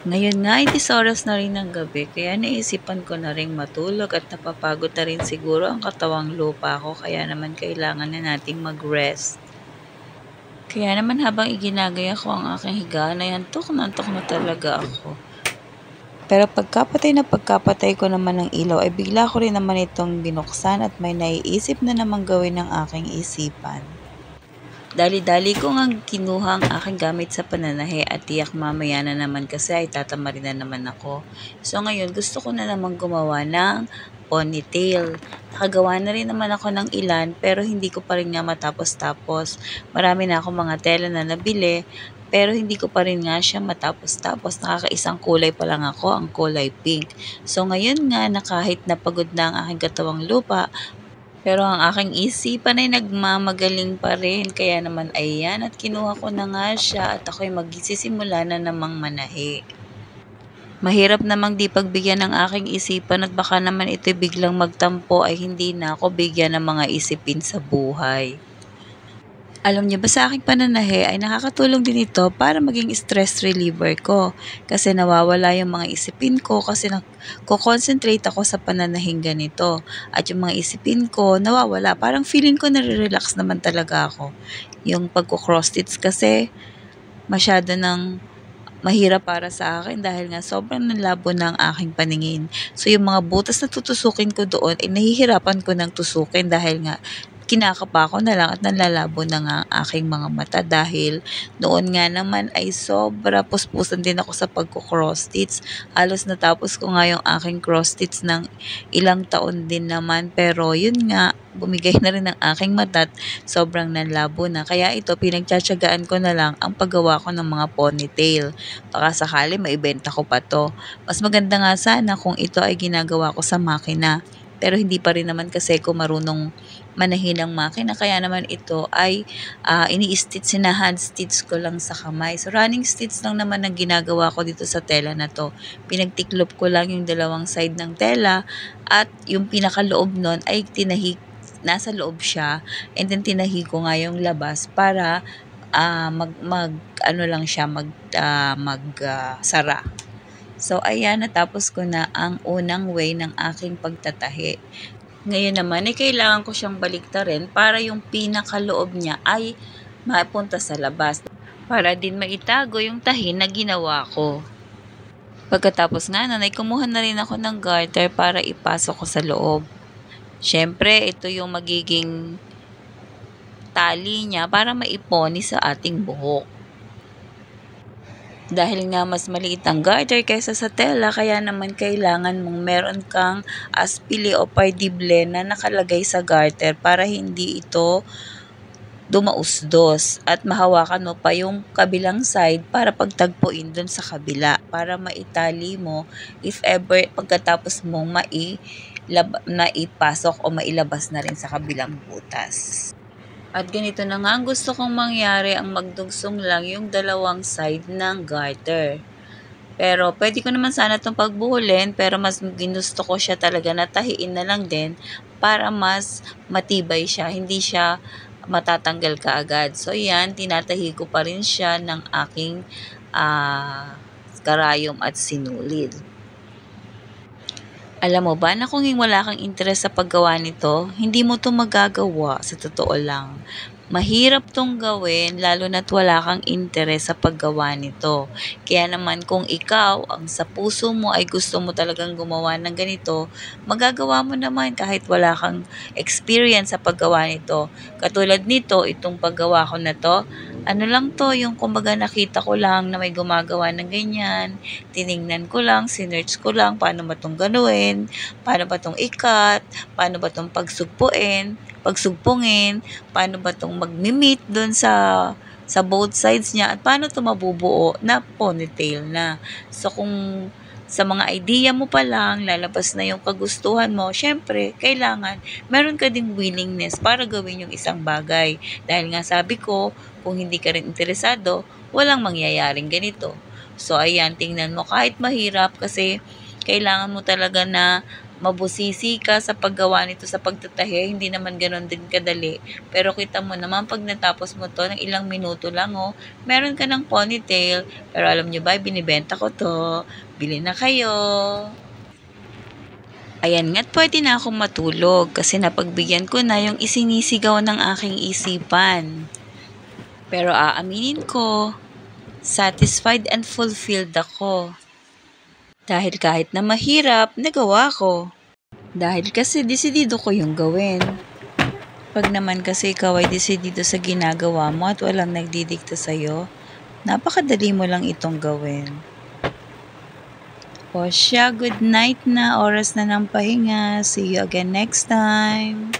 Ngayon nga ay 10 oras na rin ng gabi kaya naisipan ko na ring matulog at napapagod na rin siguro ang katawang lupa ko kaya naman kailangan na nating mag-rest. Kaya naman habang iginagaya ko ang aking higaan ay antok na talaga ako. Pero pagkapatay ko naman ng ilaw ay bigla ko rin naman itong binuksan at may naiisip na namang gawin ng aking isipan. Dali-dali ko ngang kinuha ang aking gamit sa pananahe at tiyak mamaya na naman kasi ay tatamarin na naman ako. So ngayon gusto ko na naman gumawa ng ponytail. Nakagawa na rin naman ako ng ilan pero hindi ko pa rin nga matapos-tapos. Marami na akong mga tela na nabili pero hindi ko pa rin nga siya matapos-tapos. Nakakaisang kulay pa lang ako, ang kulay pink. So ngayon nga na kahit napagod na ang aking katawang lupa, pero ang aking isipan ay nagmamagaling pa rin. Kaya naman ayan at kinuha ko na nga siya at ako'y magsisimula na namang manahi. Mahirap namang di pagbigyan ng aking isipan at baka naman ito biglang magtampo ay hindi na ako bigyan ng mga isipin sa buhay. Alam niyo ba sa aking pananahe ay nakakatulong din ito para maging stress reliever ko kasi nawawala yung mga isipin ko kasi nagko-concentrate ako sa pananahing ganito at yung mga isipin ko nawawala. Parang feeling ko nare-relax naman talaga ako. Yung pagko-cross stitch kasi masyado ng mahirap para sa akin dahil nga sobrang nalabo na ang aking paningin. So yung mga butas na tutusukin ko doon ay nahihirapan ko ng tusukin dahil nga kinakapa ko na lang at nalalabo na nga ang aking mga mata dahil noon nga naman ay sobra puspusan din ako sa pagko-cross stitch. Halos natapos ko nga yung aking cross stitch ng ilang taon din naman pero yun nga bumigay na rin ang aking mata at sobrang nanlabo na. Kaya ito pinagtsatsagaan ko na lang ang paggawa ko ng mga ponytail. Baka sakali maibenta ko pa to. Mas maganda nga sana kung ito ay ginagawa ko sa makina. Pero hindi pa rin naman kasi ko marunong manahin ang makina. Kaya naman ito ay ini-stitch, hand stitch ko lang sa kamay. So running stitch lang naman ang ginagawa ko dito sa tela na to. Pinagtiklop ko lang yung dalawang side ng tela at yung pinakaloob nun ay nasa loob siya. And then tinahi ko nga yung labas para sara. So, ayan, natapos ko na ang unang way ng aking pagtatahi. Ngayon naman, kailangan ko siyang baliktarin para yung pinakaloob niya ay mapunta sa labas. Para din maitago yung tahi na ginawa ko. Pagkatapos nga nun, kumuha na rin ako ng garter para ipasok ko sa loob. Siyempre, ito yung magiging tali niya para maiponi sa ating buhok. Dahil nga mas maliit ang garter kaysa sa tela, kaya naman kailangan mong meron kang aspili o pardible na nakalagay sa garter para hindi ito dumausdos at mahawakan mo pa yung kabilang side para pagtagpuin dun sa kabila para maitali mo if ever pagkatapos mong maipasok o mailabas na rin sa kabilang butas. At ganito na nga ang gusto kong mangyari, ang magdugsong lang yung dalawang side ng garter. Pero pwede ko naman sana itong pagbuhulin pero mas ginusto ko siya talaga na tahiin na lang din para mas matibay siya, hindi siya matatanggal kaagad. So yan, tinatahi ko pa rin siya ng aking karayom at sinulid. Alam mo ba na kung wala kang interes sa paggawa nito, hindi mo to magagawa sa totoo lang. Mahirap tong gawin lalo na't wala kang interes sa paggawa nito. Kaya naman kung ikaw ang sa puso mo ay gusto mo talagang gumawa ng ganito, magagawa mo naman kahit wala kang experience sa paggawa nito. Katulad nito, itong paggawa ko na to, ano lang to, yung kumbaga nakita ko lang na may gumagawa ng ganyan, tiningnan ko lang, sinearch ko lang, paano ba itong ganoin, paano ba itong ikat, paano ba itong pagsugpungin, paano ba itong mag-meet dun sa both sides niya, at paano ito mabubuo na ponytail na. So kung sa mga idea mo pa lang, lalabas na yung kagustuhan mo, syempre, kailangan meron ka ding willingness para gawin yung isang bagay. Dahil nga sabi ko, kung hindi ka rin interesado, walang mangyayaring ganito. So, ayan, tingnan mo, kahit mahirap kasi kailangan mo talaga na mabusisi ka sa paggawa nito sa pagtatahi, hindi naman ganon din kadali. Pero kita mo naman pag natapos mo to ng ilang minuto lang meron ka ng ponytail. Pero alam nyo ba, binibenta ko to. Bili na kayo. Ayan nga't pwede na akong matulog kasi napagbigyan ko na yung isinisigaw ng aking isipan. Pero aaminin ko, satisfied and fulfilled ako. Dahil kahit na mahirap, nagawa ko. Dahil kasi desidido ko yung gawin. Pag naman kasi ikaw ay desidido sa ginagawa mo at walang nagdidikta sa'yo, napakadali mo lang itong gawin. O siya, good night na. Oras na ng pahinga. See you again next time.